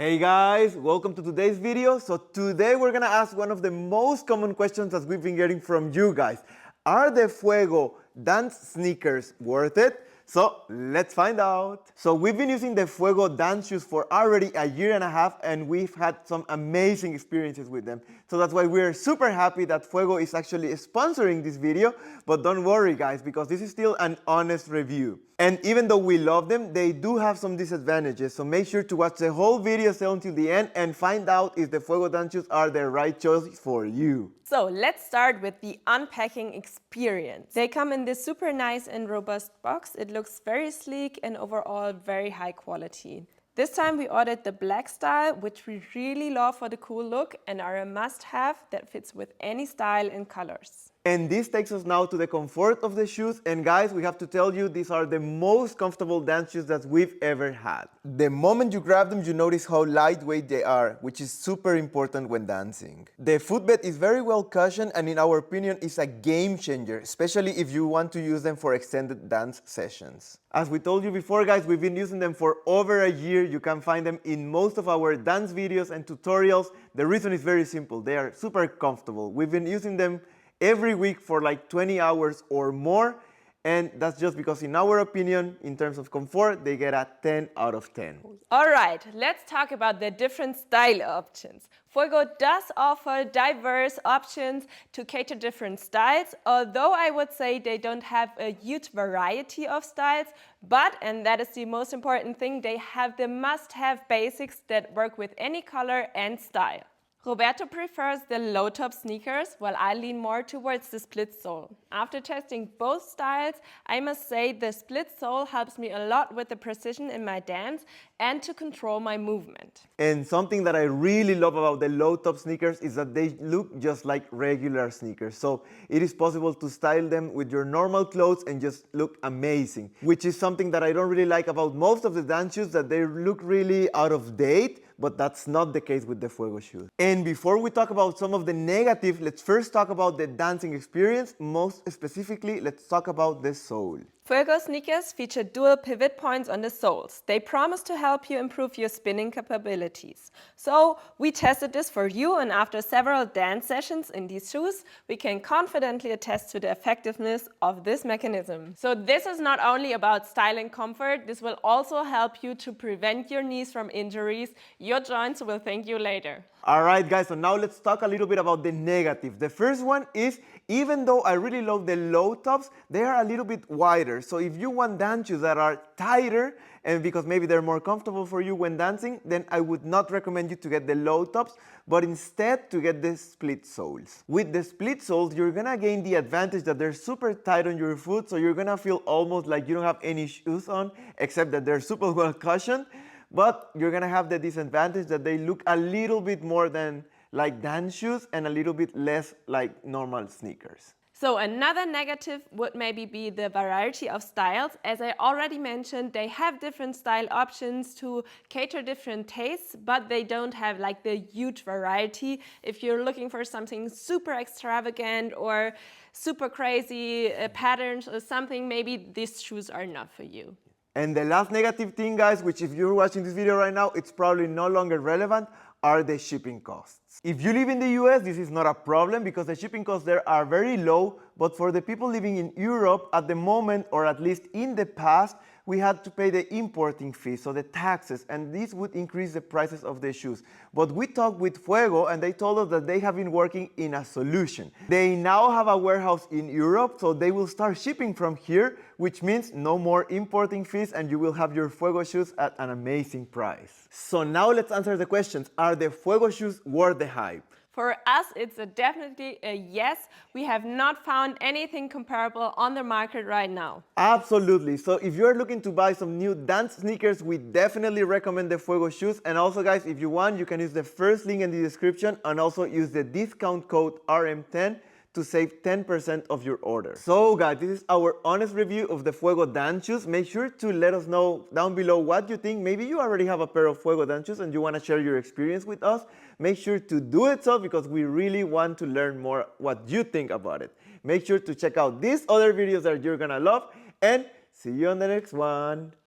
Hey guys, welcome to today's video. So today we're gonna ask one of the most common questions that we've been getting from you guys. Are the Fuego dance sneakers worth it? So let's find out. So we've been using the Fuego dance shoes for already a year and a half and we've had some amazing experiences with them. So that's why we're super happy that Fuego is actually sponsoring this video. But don't worry guys, because this is still an honest review. And even though we love them, they do have some disadvantages. So make sure to watch the whole video until the end and find out if the Fuego dance shoes are the right choice for you. So let's start with the unpacking experience. They come in this super nice and robust box. It looks very sleek and overall very high quality. This time we ordered the black style, which we really love for the cool look and are a must-have that fits with any style and colors. And this takes us now to the comfort of the shoes, and guys, we have to tell you these are the most comfortable dance shoes that we've ever had. The moment you grab them, you notice how lightweight they are, which is super important when dancing. The footbed is very well cushioned and in our opinion is a game changer, especially if you want to use them for extended dance sessions. As we told you before guys, we've been using them for over a year. You can find them in most of our dance videos and tutorials. The reason is very simple, they are super comfortable. We've been using them every week for like 20 hours or more, and that's just because in our opinion, in terms of comfort, they get a 10 out of 10. All right, let's talk about the different style options. Fuego does offer diverse options to cater different styles, although I would say they don't have a huge variety of styles, but, and that is the most important thing, they have the must-have basics that work with any color and style. Roberto prefers the low-top sneakers, while I lean more towards the split sole. After testing both styles, I must say the split sole helps me a lot with the precision in my dance and to control my movement. And something that I really love about the low-top sneakers is that they look just like regular sneakers. So it is possible to style them with your normal clothes and just look amazing, which is something that I don't really like about most of the dance shoes, that they look really out of date. But that's not the case with the Fuego shoes. And before we talk about some of the negative, let's first talk about the dancing experience. Most specifically, let's talk about the sole. Fuego sneakers feature dual pivot points on the soles. They promise to help you improve your spinning capabilities. So we tested this for you, and after several dance sessions in these shoes, we can confidently attest to the effectiveness of this mechanism. So this is not only about style and comfort, this will also help you to prevent your knees from injuries. Your joints will thank you later. Alright guys, so now let's talk a little bit about the negative. The first one is, even though I really love the low tops, they are a little bit wider. So if you want dance shoes that are tighter, and because maybe they're more comfortable for you when dancing, then I would not recommend you to get the low tops, but instead to get the split soles. With the split soles, you're gonna gain the advantage that they're super tight on your foot, so you're gonna feel almost like you don't have any shoes on, except that they're super well cushioned. But you're gonna have the disadvantage that they look a little bit more than like dance shoes and a little bit less like normal sneakers. So another negative would maybe be the variety of styles. As I already mentioned, they have different style options to cater different tastes, but they don't have like the huge variety. If you're looking for something super extravagant or super crazy patterns or something, maybe these shoes are not for you. And the last negative thing, guys, which if you're watching this video right now, it's probably no longer relevant, are the shipping costs. If you live in the US, this is not a problem because the shipping costs there are very low, but for the people living in Europe at the moment, or at least in the past, we had to pay the importing fee, so the taxes, and this would increase the prices of the shoes. But we talked with Fuego and they told us that they have been working in a solution. They now have a warehouse in Europe, so they will start shipping from here, which means no more importing fees and you will have your Fuego shoes at an amazing price. So now let's answer the questions. Are the Fuego shoes worth the hype? For us, it's definitely a yes. We have not found anything comparable on the market right now. Absolutely. So if you're looking to buy some new dance sneakers, we definitely recommend the Fuego shoes. And also guys, if you want, you can use the first link in the description and also use the discount code RM10 to save 10% of your order. So guys, this is our honest review of the Fuego dance shoes. Make sure to let us know down below what you think. Maybe you already have a pair of Fuego dance shoes and you want to share your experience with us. Make sure to do it so, because we really want to learn more what you think about it. Make sure to check out these other videos that you're gonna love, and see you on the next one.